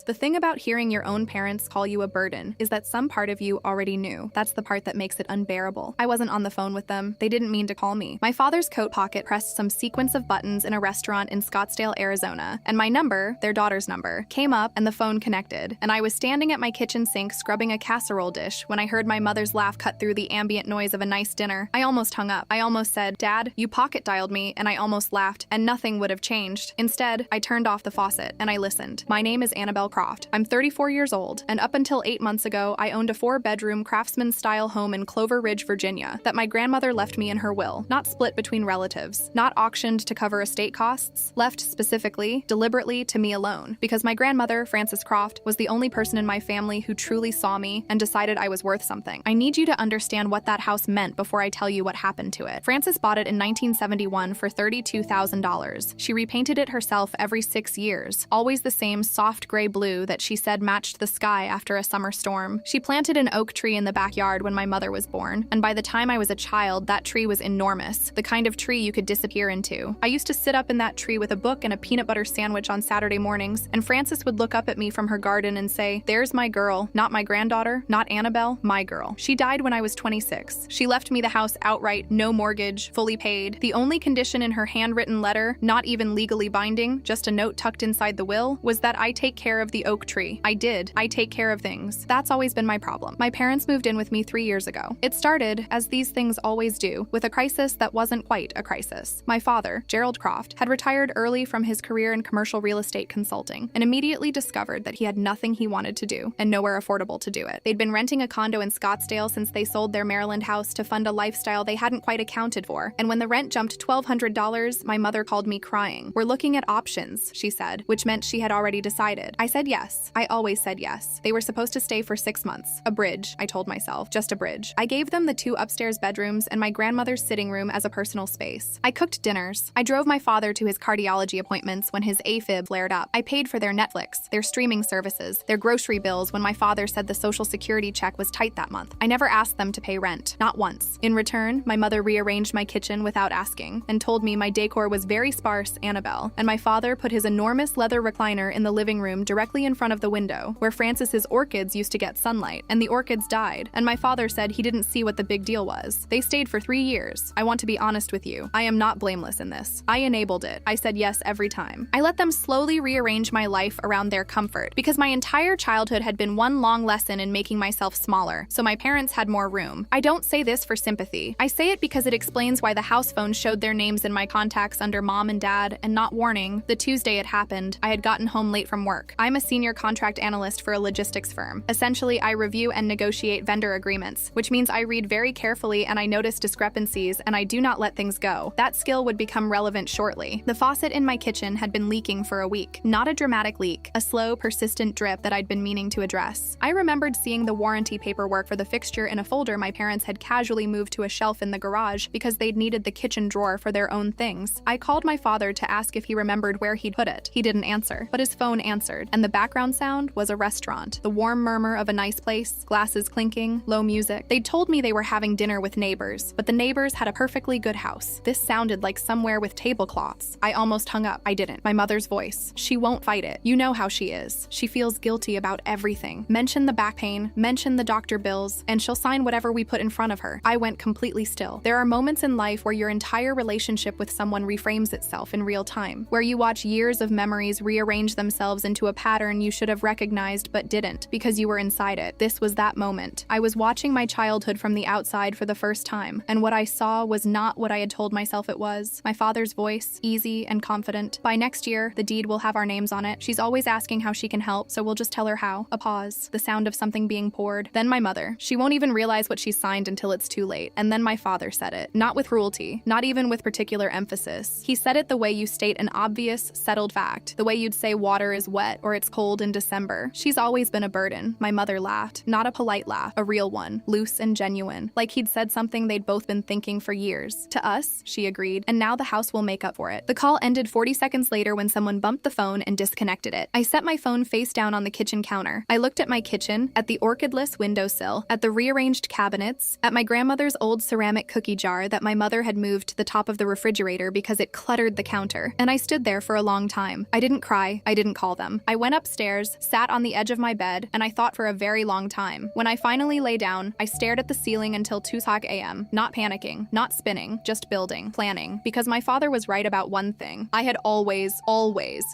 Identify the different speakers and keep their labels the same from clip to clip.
Speaker 1: The thing about hearing your own parents call you a burden is that some part of you already knew. That's the part that makes it unbearable. I wasn't on the phone with them. They didn't mean to call me. My father's coat pocket pressed some sequence of buttons in a restaurant in Scottsdale, Arizona, and my number, their daughter's number, came up and the phone connected. And I was standing at my kitchen sink scrubbing a casserole dish when I heard my mother's laugh cut through the ambient noise of a nice dinner. I almost hung up. I almost said, "Dad, you pocket dialed me," and I almost laughed, and nothing would have changed. Instead, I turned off the faucet and I listened. My name is Annabelle Croft. I'm 34 years old, and up until 8 months ago, I owned a 4-bedroom craftsman-style home in Clover Ridge, Virginia, that my grandmother left me in her will, not split between relatives, not auctioned to cover estate costs, left specifically, deliberately to me alone, because my grandmother, Frances Croft, was the only person in my family who truly saw me and decided I was worth something. I need you to understand what that house meant before I tell you what happened to it. Frances bought it in 1971 for $32,000. She repainted it herself every 6 years, always the same soft gray blue that she said matched the sky after a summer storm. She planted an oak tree in the backyard when my mother was born, and by the time I was a child, that tree was enormous, the kind of tree you could disappear into. I used to sit up in that tree with a book and a peanut butter sandwich on Saturday mornings, and Frances would look up at me from her garden and say, "There's my girl, not my granddaughter, not Annabelle, my girl." She died when I was 26. She left me the house outright, no mortgage, fully paid. The only condition in her handwritten letter, not even legally binding, just a note tucked inside the will, was that I take care of the oak tree. I did. I take care of things. That's always been my problem. My parents moved in with me 3 years ago. It started, as these things always do, with a crisis that wasn't quite a crisis. My father, Gerald Croft, had retired early from his career in commercial real estate consulting and immediately discovered that he had nothing he wanted to do and nowhere affordable to do it. They'd been renting a condo in Scottsdale since they sold their Maryland house to fund a lifestyle they hadn't quite accounted for, and when the rent jumped $1,200, my mother called me crying. "We're looking at options," she said, which meant she had already decided. I said yes. I always said yes. They were supposed to stay for 6 months. A bridge, I told myself, just a bridge. I gave them the 2 upstairs bedrooms and my grandmother's sitting room as a personal space. I cooked dinners. I drove my father to his cardiology appointments when his AFib flared up. I paid for their Netflix, their streaming services, their grocery bills when my father said the Social Security check was tight that month. I never asked them to pay rent, not once. In return, my mother rearranged my kitchen without asking and told me my decor was very sparse, Annabelle, and my father put his enormous leather recliner in the living room directly in front of the window, where Frances's orchids used to get sunlight, and the orchids died, and my father said he didn't see what the big deal was. They stayed for 3 years. I want to be honest with you. I am not blameless in this. I enabled it. I said yes every time. I let them slowly rearrange my life around their comfort, because my entire childhood had been one long lesson in making myself smaller, so my parents had more room. I don't say this for sympathy. I say it because it explains why the house phone showed their names in my contacts under mom and dad, and not warning, the Tuesday it happened, I had gotten home late from work. I'm a senior contract analyst for a logistics firm. Essentially, I review and negotiate vendor agreements, which means I read very carefully and I notice discrepancies and I do not let things go. That skill would become relevant shortly. The faucet in my kitchen had been leaking for a week. Not a dramatic leak, a slow, persistent drip that I'd been meaning to address. I remembered seeing the warranty paperwork for the fixture in a folder my parents had casually moved to a shelf in the garage because they'd needed the kitchen drawer for their own things. I called my father to ask if he remembered where he'd put it. He didn't answer, but his phone answered, and the background sound was a restaurant. The warm murmur of a nice place, glasses clinking, low music. They'd told me they were having dinner with neighbors, but the neighbors had a perfectly good house. This sounded like somewhere with tablecloths. I almost hung up. I didn't. My mother's voice. "She won't fight it. You know how she is. She feels guilty about everything. Mention the back pain, mention the doctor bills, and she'll sign whatever we put in front of her." I went completely still. There are moments in life where your entire relationship with someone reframes itself in real time, where you watch years of memories rearrange themselves into a pattern you should have recognized but didn't because you were inside it. This was that moment. I was watching my childhood from the outside for the first time, and what I saw was not what I had told myself it was. My father's voice, easy and confident. "By next year, the deed will have our names on it. She's always asking how she can help, so we'll just tell her how." A pause, the sound of something being poured. Then my mother. She won't even realize what she signed until it's too late. And then my father said it. Not with cruelty, not even with particular emphasis. He said it the way you state an obvious, settled fact, the way you'd say water is wet or it's cold in December. "She's always been a burden." My mother laughed. Not a polite laugh, a real one, loose and genuine, like he'd said something they'd both been thinking for years. "To us," she agreed, "and now the house will make up for it." The call ended 40 seconds later when someone bumped the phone and disconnected it. I set my phone face down on the kitchen counter. I looked at my kitchen, at the orchidless windowsill, at the rearranged cabinets, at my grandmother's old ceramic cookie jar that my mother had moved to the top of the refrigerator because it cluttered the counter, and I stood there for a long time. I didn't cry. I didn't call them. I went upstairs, sat on the edge of my bed, and I thought for a very long time. When I finally lay down, I stared at the ceiling until 2 a.m., not panicking, not spinning, just building, planning, because my father was right about one thing. I had always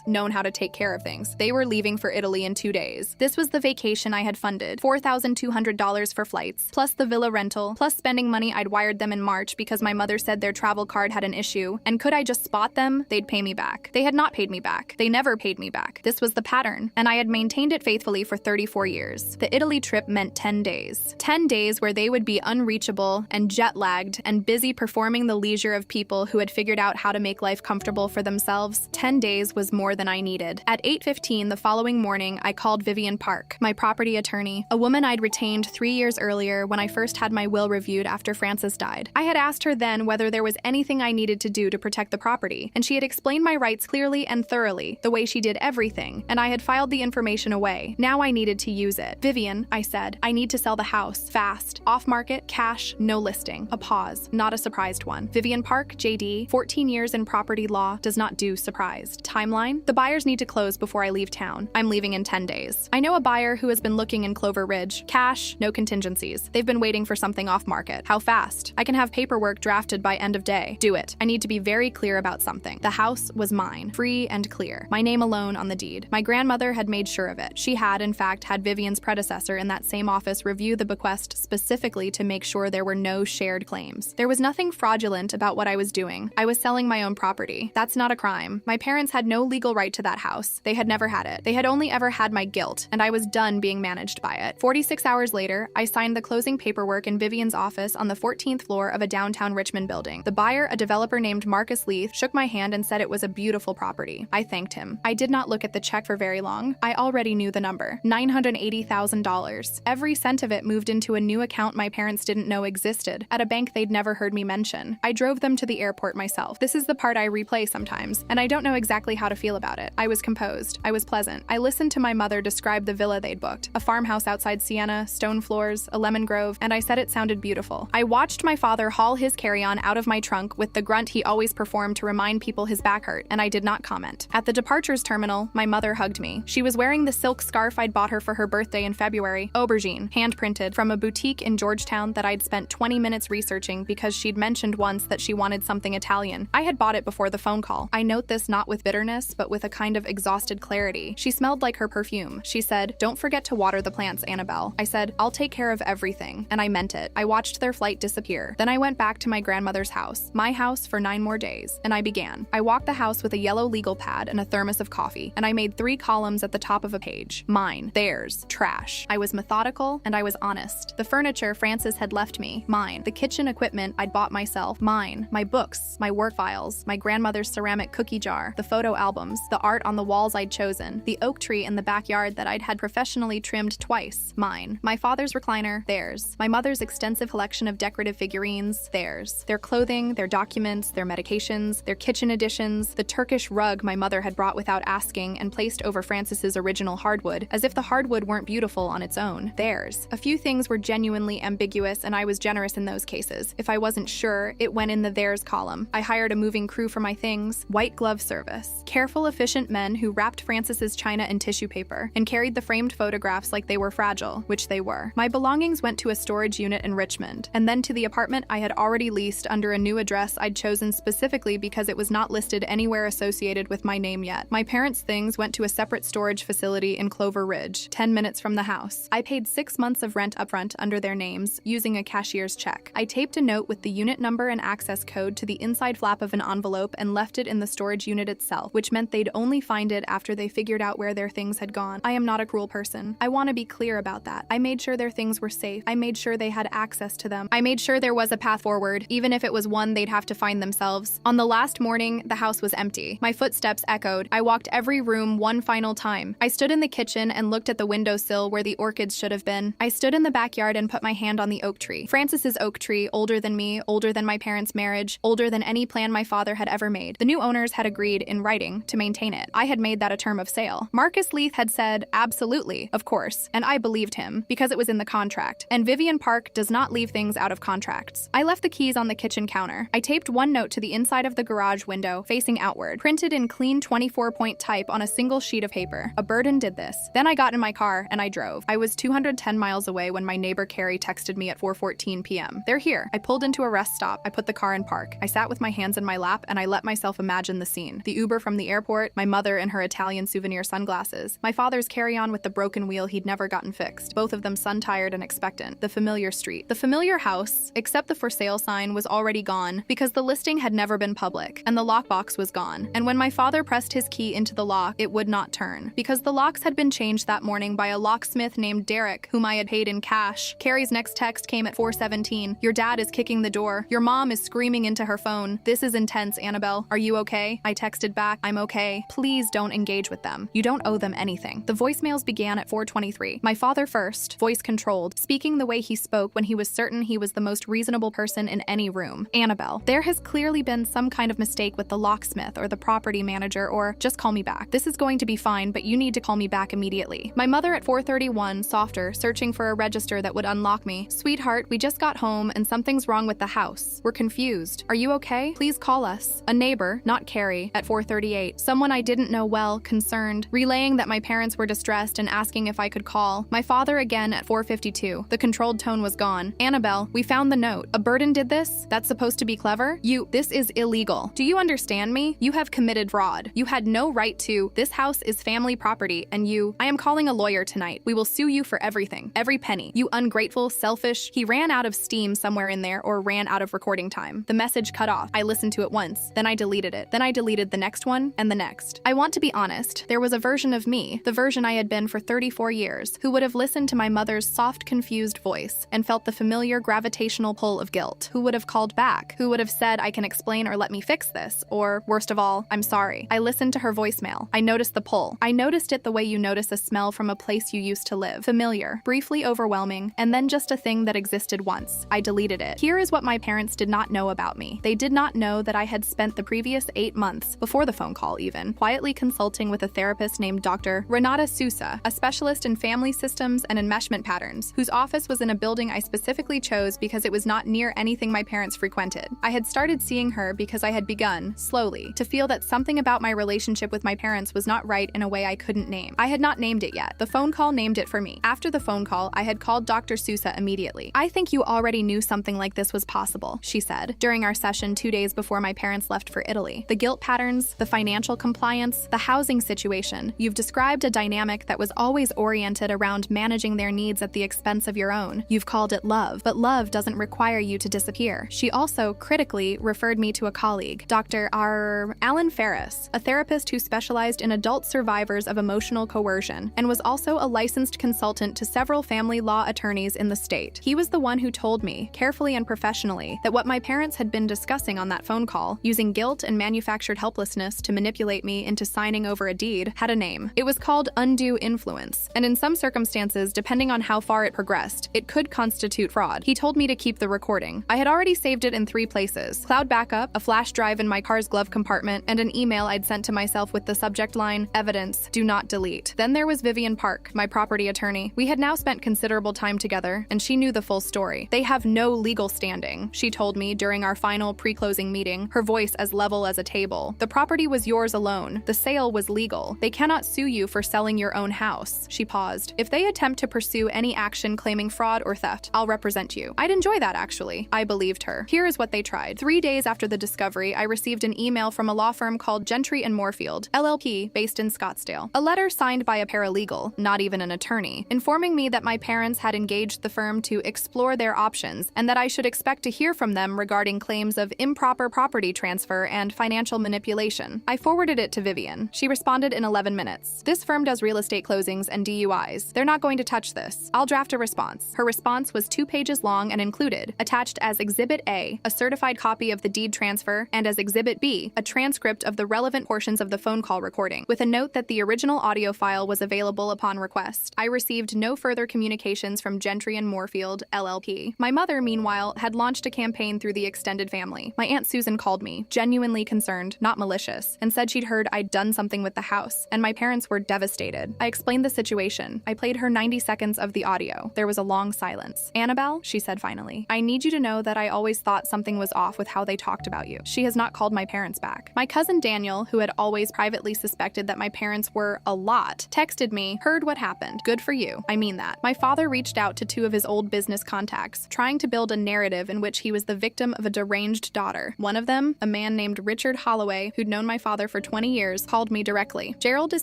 Speaker 1: known how to take care of things. They were leaving for Italy in 2 days. This was the vacation I had funded, $4,200 for flights, plus the villa rental, plus spending money I'd wired them in March because my mother said their travel card had an issue, and could I just spot them, they'd pay me back. They had not paid me back. They never paid me back. This was the pattern, and I had maintained it faithfully for 34 years. The Italy trip meant 10 days. 10 days where they would be unreachable and jet-lagged and busy performing the leisure of people who had figured out how to make life comfortable for themselves. 10 days was more than I needed. At 8:15 the following morning, I called Vivian Park, my property attorney, a woman I'd retained 3 years earlier when I first had my will reviewed after Francis died. I had asked her then whether there was anything I needed to do to protect the property, and she had explained my rights clearly and thoroughly, the way she did everything, and I had filed the information away. Now I needed to use it. Vivian, I said, I need to sell the house, fast. Off-market, cash, no listing. A pause, not a surprised one. Vivian Park, JD, 14 years in property law, does not do surprised. Timeline? The buyers need to close before I leave town. I'm leaving in 10 days. I know a buyer who has been looking in Clover Ridge. Cash, no contingencies. They've been waiting for something off-market. How fast? I can have paperwork drafted by end of day. Do it. I need to be very clear about something. The house was mine, free and clear. My name alone on the deed. My grandmother had made sure of it. She had, in fact, had Vivian's predecessor in that same office review the bequest specifically to make sure there were no shared claims. There was nothing fraudulent about what I was doing. I was selling my own property. That's not a crime. My parents had no legal right to that house. They had never had it. They had only ever had my guilt, and I was done being managed by it. 46 hours later, I signed the closing paperwork in Vivian's office on the 14th floor of a downtown Richmond building. The buyer, a developer named Marcus Leith, shook my hand and said it was a beautiful property. I thanked him. I did not look at the check for very long. I already knew the number, $980,000. Every cent of it moved into a new account my parents didn't know existed, at a bank they'd never heard me mention. I drove them to the airport myself. This is the part I replay sometimes, and I don't know exactly how to feel about it. I was composed. I was pleasant. I listened to my mother describe the villa they'd booked, a farmhouse outside Siena, stone floors, a lemon grove, and I said it sounded beautiful. I watched my father haul his carry-on out of my trunk with the grunt he always performed to remind people his back hurt, and I did not comment. At the departures terminal, my mother hugged me. She was wearing the silk scarf I'd bought her for her birthday in February, aubergine, hand-printed, from a boutique in Georgetown that I'd spent 20 minutes researching because she'd mentioned once that she wanted something Italian. I had bought it before the phone call. I note this not with bitterness, but with a kind of exhausted clarity. She smelled like her perfume. She said, "Don't forget to water the plants, Annabelle." I said, "I'll take care of everything," and I meant it. I watched their flight disappear. Then I went back to my grandmother's house, my house for 9 more days, and I began. I walked the house with a yellow legal pad and a thermos of coffee, and I made 3 columns at the top of a page. Mine, theirs, trash. I was methodical, and I was honest. The furniture Francis had left me, mine. The kitchen equipment I'd bought myself, mine. My books, my work files, my grandmother's ceramic cookie jar, the photo albums, the art on the walls I'd chosen, the oak tree in the backyard that I'd had professionally trimmed twice, mine. My father's recliner, theirs. My mother's extensive collection of decorative figurines, theirs. Their clothing, their documents, their medications, their kitchen additions, the Turkish rug my mother had brought without asking and placed over Francis's original hardwood, as if the hardwood weren't beautiful on its own, theirs. A few things were genuinely ambiguous, and I was generous in those cases. If I wasn't sure, it went in the theirs column. I hired a moving crew for my things, white glove service. Careful, efficient men who wrapped Francis's china in tissue paper and carried the framed photographs like they were fragile, which they were. My belongings went to a storage unit in Richmond, and then to the apartment I had already leased under a new address I'd chosen specifically because it was not listed anywhere associated with my name yet. My parents' things went to a separate storage facility in Clover Ridge, 10 minutes from the house. I paid 6 months of rent upfront under their names, using a cashier's check. I taped a note with the unit number and access code to the inside flap of an envelope and left it in the storage unit itself, which meant they'd only find it after they figured out where their things had gone. I am not a cruel person. I want to be clear about that. I made sure their things were safe. I made sure they had access to them. I made sure there was a path forward, even if it was one they'd have to find themselves. On the last morning, the house was empty. My footsteps echoed. I walked every room one final time. I stood in the kitchen and looked at the windowsill where the orchids should have been. I stood in the backyard and put my hand on the oak tree. Francis's oak tree, older than me, older than my parents' marriage, older than any plan my father had ever made. The new owners had agreed, in writing, to maintain it. I had made that a term of sale. Marcus Leith had said, absolutely, of course, and I believed him, because it was in the contract. And Vivian Park does not leave things out of contracts. I left the keys on the kitchen counter. I taped one note to the inside of the garage window, facing outward, printed in clean 24-point type on a single sheet of of paper. A burden did this. Then I got in my car and I drove. I was 210 miles away when my neighbor Carrie texted me at 4:14 p.m. They're here. I pulled into a rest stop. I put the car in park. I sat with my hands in my lap and I let myself imagine the scene. The Uber from the airport, my mother in her Italian souvenir sunglasses, my father's carry-on with the broken wheel he'd never gotten fixed, both of them sun-tired and expectant, the familiar street, the familiar house, except the for sale sign was already gone because the listing had never been public, and the lockbox was gone. And when my father pressed his key into the lock, it would not turn, because the locks had been changed that morning by a locksmith named Derek, whom I had paid in cash. Carrie's next text came at 4:17. Your dad is kicking the door. Your mom is screaming into her phone. This is intense, Annabelle. Are you okay? I texted back, I'm okay. Please don't engage with them. You don't owe them anything. The voicemails began at 4:23. My father first, voice controlled, speaking the way he spoke when he was certain he was the most reasonable person in any room. Annabelle, there has clearly been some kind of mistake with the locksmith or the property manager, or just call me back. This is going to be fine, but you need to call me back immediately. My mother at 4:31, softer, searching for a register that would unlock me. Sweetheart, we just got home and something's wrong with the house. We're confused. Are you okay? Please call us. A neighbor, not Carrie, at 4:38. Someone I didn't know well, concerned, relaying that my parents were distressed and asking if I could call. My father again at 4:52. The controlled tone was gone. Annabelle, we found the note. A burden did this? That's supposed to be clever? This is illegal. Do you understand me? You have committed fraud. You had no right to. This house is family property, and I am calling a lawyer tonight. We will sue you for everything. Every penny. You ungrateful, selfish. He ran out of steam somewhere in there, or ran out of recording time. The message cut off. I listened to it once. Then I deleted it. Then I deleted the next one, and the next. I want to be honest. There was a version of me, the version I had been for 34 years, who would have listened to my mother's soft, confused voice and felt the familiar gravitational pull of guilt, who would have called back, who would have said, I can explain or let me fix this, or, worst of all, I'm sorry. I listened to her voicemail. I noticed the pull. I noticed it the way you notice a smell from a place you used to live. Familiar, briefly overwhelming, and then just a thing that existed once. I deleted it. Here is what my parents did not know about me. They did not know that I had spent the previous 8 months, before the phone call even, quietly consulting with a therapist named Dr. Renata Sousa, a specialist in family systems and enmeshment patterns, whose office was in a building I specifically chose because it was not near anything my parents frequented. I had started seeing her because I had begun, slowly, to feel that something about my relationship with my parents was not right in a way I couldn't name. I had not named it yet. The phone call named it for me. After the phone call, I had called Dr. Sousa immediately. I think you already knew something like this was possible, she said, during our session 2 days before my parents left for Italy. The guilt patterns, the financial compliance, the housing situation. You've described a dynamic that was always oriented around managing their needs at the expense of your own. You've called it love, but love doesn't require you to disappear. She also, critically, referred me to a colleague, Dr. Alan Ferris, a therapist who specialized in adult survivors of emotional coercion, and was also a licensed consultant to several family law attorneys in the state. He was the one who told me, carefully and professionally, that what my parents had been discussing on that phone call, using guilt and manufactured helplessness to manipulate me into signing over a deed, had a name. It was called undue influence, and in some circumstances, depending on how far it progressed, it could constitute fraud. He told me to keep the recording. I had already saved it in 3 places: cloud backup, a flash drive in my car's glove compartment, and an email I'd sent to myself with the subject line, evidence, do not delete. Then there was Vivian Park, my property attorney. We had now spent considerable time together, and she knew the full story. They have no legal standing, she told me during our final pre-closing meeting, her voice as level as a table. The property was yours alone. The sale was legal. They cannot sue you for selling your own house. She paused. If they attempt to pursue any action claiming fraud or theft, I'll represent you. I'd enjoy that, actually. I believed her. Here is what they tried. 3 days after the discovery, I received an email from a law firm called Gentry and Moorfield, LLP, based in Scottsdale. A letter signed by a paralegal, not even an attorney, informing me that my parents had engaged the firm to explore their options and that I should expect to hear from them regarding claims of improper property transfer and financial manipulation. I forwarded it to Vivian. She responded in 11 minutes. This firm does real estate closings and DUIs. They're not going to touch this. I'll draft a response. Her response was 2 pages long and included, attached as Exhibit A, a certified copy of the deed transfer, and as Exhibit B, a transcript of the relevant portions of the phone call recording, with a note that the original audio file was available upon request. I received no further communications from Gentry and Moorfield, LLP. My mother, meanwhile, had launched a campaign through the extended family. My Aunt Susan called me, genuinely concerned, not malicious, and said she'd heard I'd done something with the house, and my parents were devastated. I explained the situation. I played her 90 seconds of the audio. There was a long silence. Annabelle, she said finally, I need you to know that I always thought something was off with how they talked about you. She has not called my parents back. My cousin Daniel, who had always privately suspected that my parents were a lot, texted me, "Heard what happened. Good for you. I mean that." My father reached out to two of his old business contacts, trying to build a narrative in which he was the victim of a deranged daughter. One of them, a man named Richard Holloway, who'd known my father for 20 years, called me directly. "Gerald is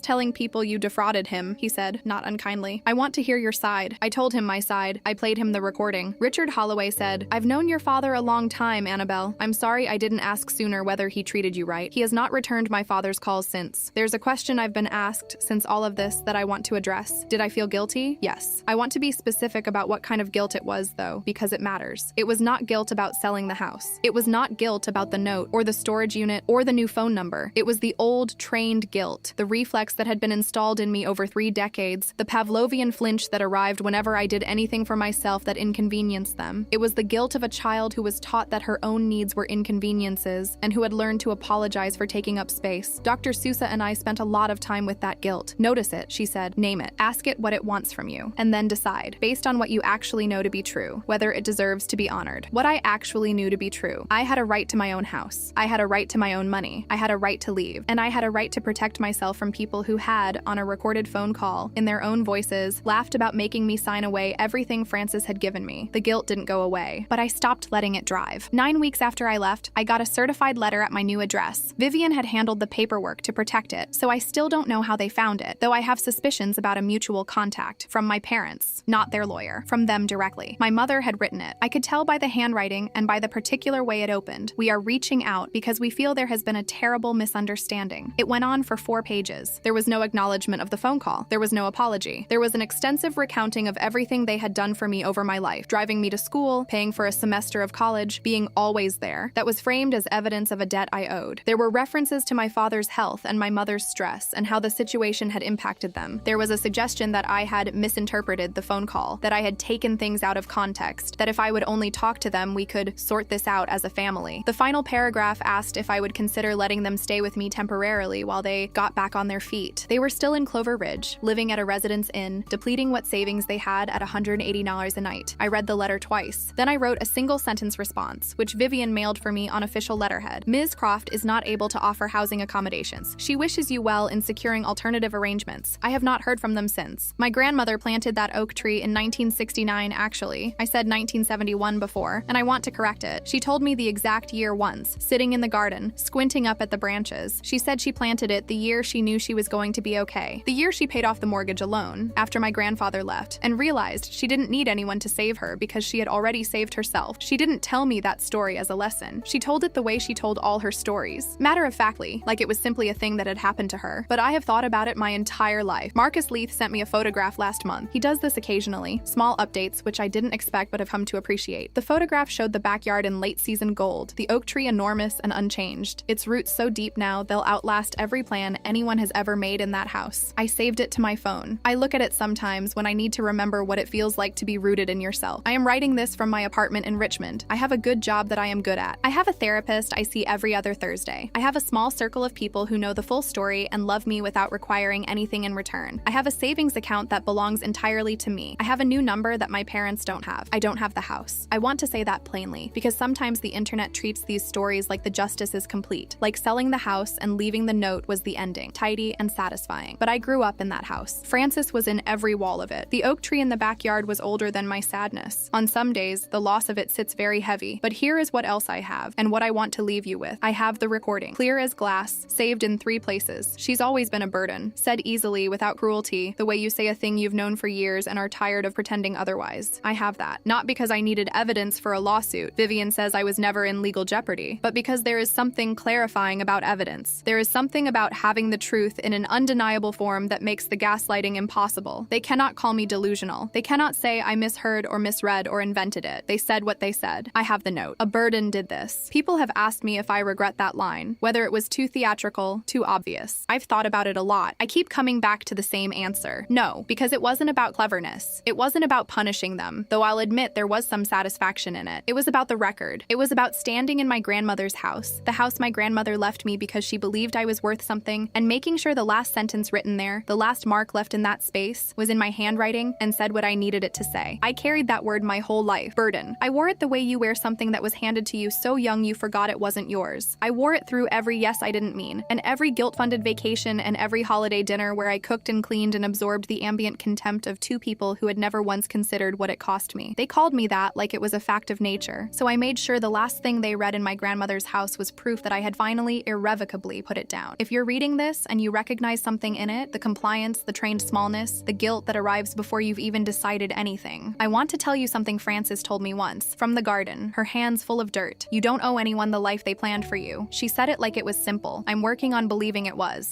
Speaker 1: telling people you defrauded him," he said, not unkindly. "I want to hear your side." I told him my side. I played him the recording. Richard Holloway said, "I've known your father a long time, Annabelle. I'm sorry I didn't ask sooner whether he treated you right. He has not returned my father's calls since. There's a question I've been asked since all of this that I want to address. Did I feel guilty? Yes. I want to be specific about what kind of guilt it was, though, because it matters. It was not guilt about selling the house. It was not guilt about the note, or the storage unit, or the new phone number. It was the old, trained guilt, the reflex that had been installed in me over 3 decades, the Pavlovian flinch that arrived whenever I did anything for myself that inconvenienced them. It was the guilt of a child who was taught that her own needs were inconveniences, and who had learned to apologize for taking up space. Dr. Sousa and I spent a lot of time with that guilt. Notice it, she said. Name it. Ask it what it wants from you. And then decide, based on what you actually know to be true, whether it deserves to be honored. What I actually knew to be true. I had a right to my own house. I had a right to my own money. I had a right to leave. And I had a right to protect myself from people who had, on a recorded phone call, in their own voices, laughed about making me sign away everything Francis had given me. The guilt didn't go away, but I stopped letting it drive. 9 weeks after I left, I got a certified letter at my new address. Vivian had handled the paperwork to protect it, so I still don't know how they found it, though I have suspicions about a mutual contact from my parents, not their lawyer, from them directly. My mother had written it. I could tell by the handwriting and by the particular way it opened. "We are reaching out because we feel there has been a terrible misunderstanding." It went on for 4 pages. There was no acknowledgement of the phone call. There was no apology. There was an extensive recounting of everything they had done for me over my life, driving me to school, paying for a semester of college, being always there. That was framed as evidence of a debt I owed. There were references to my father's health and my mother's stress and how the situation had impacted them. There was a suggestion that I had misinterpreted the phone call, that I had taken things out of context, that if I would only talk to them, we could sort this out as a family. The final paragraph asked if I would consider letting them stay with me temporarily while they got back on their feet. They were still in Clover Ridge, living at a residence inn, depleting what savings they had at $180 a night. I read the letter twice. Then I wrote a single-sentence response, which Vivian mailed for me on official letterhead. "Ms. Croft is not able to offer housing accommodations. She wishes you well in securing alternative arrangements. I have not heard from them since. My grandmother planted that oak tree in 1969, actually. I said 1971 before, and I want to correct it. She told me the exact year once, sitting in the garden, squinting up at the branches. She said she planted it the year she knew she was going to be okay. The year she paid off the mortgage alone, after my grandfather left, and realized she didn't need anyone to save her because she had already saved herself. She didn't tell me that story as a lesson. She told it the way she told all her stories. Matter-of-factly, like it was simply a thing that had happened to her. But I have thought about it my entire life. Marcus Leith sent me a photograph last month. He does this occasionally. Small updates, which I didn't expect but have come to appreciate. The photograph showed the backyard in late-season gold, the oak tree enormous and unchanged. Its roots so deep now, they'll outlast every plan anyone has ever made in that house. I saved it to my phone. I look at it sometimes when I need to remember what it feels like to be rooted in yourself. I am writing this from my apartment in Richmond. I have a good job that I am good at. I have a therapist I see every other Thursday. I have a small circle of people who know the full story and love me without requiring anything in return. I have a savings account that belongs entirely to me. I have a new number that my parents don't have. I don't have the house. I want to say that plainly, because sometimes the internet treats these stories like the justice is complete, like selling the house and leaving the note was the ending, tidy and satisfying. But I grew up in that house. Francis was in every wall of it. The oak tree in the backyard was older than my sadness. On some days, the loss of it sits very heavy. But here is what else I have, and what I want to leave you with. I have the recording, clear as glass, saved in 3 places. She's always been a burden, said easily, without cruelty, the way you say a thing you've known for years and are tired of pretending otherwise. I have that. Not because I needed evidence for a lawsuit. Vivian says I was never in legal jeopardy, but because there is something clarifying about evidence. There is something about having the truth in an undeniable form that makes the gaslighting impossible. They cannot call me delusional. They cannot say I misheard or misread or invented it. They said what they said. I have the note. A burden did this. People have asked me if I regret that line, whether it was too theatrical, too obvious. I've thought about it a lot. I keep coming back to the same answer. No, because it wasn't about cleverness. It wasn't about punishing them, though I'll admit there was some satisfaction in it. It was about the record. It was about standing in my grandmother's house, the house my grandmother left me because she believed I was worth something, and making sure the last sentence written there, the last mark left in that space, was in my handwriting and said what I needed it to say. I carried that word my whole life. Burden. I wore it the way you wear something that was handed to you so young you forgot it wasn't yours. I wore it through every yes I didn't mean, and every guilt-funded vacation vacation and every holiday dinner where I cooked and cleaned and absorbed the ambient contempt of two people who had never once considered what it cost me. They called me that like it was a fact of nature, so I made sure the last thing they read in my grandmother's house was proof that I had finally, irrevocably put it down. If you're reading this and you recognize something in it, the compliance, the trained smallness, the guilt that arrives before you've even decided anything, I want to tell you something Frances told me once, from the garden, her hands full of dirt. You don't owe anyone the life they planned for you. She said it like it was simple. I'm working on believing it was.